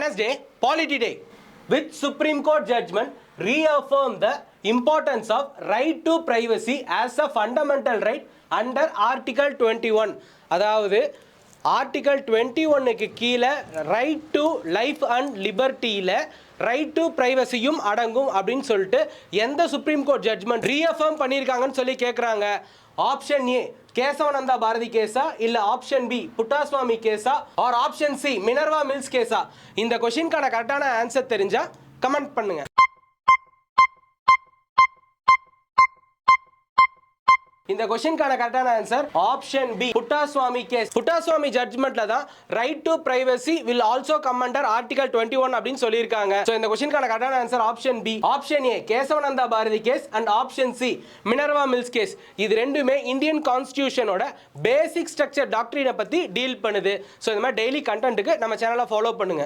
Wednesday, Polity Day, which Supreme Court judgment reaffirmed the importance of right to privacy as a fundamental right under Article 21. அதாவது Article 21க்கு கீழே right to life and லிபர்ட்டியில் right to ப்ரைவசியும் அடங்கும் அப்படின்னு சொல்லிட்டு எந்த சுப்ரீம் கோர்ட் ஜட்ஜ்மெண்ட் ரீஅஃபர்ம் பண்ணியிருக்காங்கன்னு சொல்லி கேட்குறாங்க. ஆப்ஷன் ஏ கேசவானந்தா பாரதி கேஸா, இல்ல ஆப்ஷன் பி புட்டாஸ்வாமி கேஸா, ஆர் ஆப்ஷன் சி மினர்வா மில்ஸ் கேஸா? இந்த கொஸ்டின்கான கரெக்டான ஆன்சர் தெரிஞ்சா கமெண்ட் பண்ணுங்க. இந்த கொஸ்டின்கான கரெக்டான answer option B Puttaswamy case. Puttaswamy ஜட்ஜ்மெண்ட்ல தான் right to privacy will also come under article 21 அப்படின்னு சொல்லியிருக்காங்க. சோ இந்த கொஸ்டின்கான கரெக்டான answer option B. Option A Kesavananda Bharati case and option C Minerva Mills case. இது ரெண்டுமே இந்தியன் கான்ஸ்டிடியூஷனோட பேசிக் ஸ்ட்ரக்சர் டாக்டரினை பத்தி டீல் பண்ணுது. சோ இந்த மாதிரி டெய்லி கண்டென்ட்டுக்கு நம்ம சேனலை ஃபாலோ பண்ணுங்க.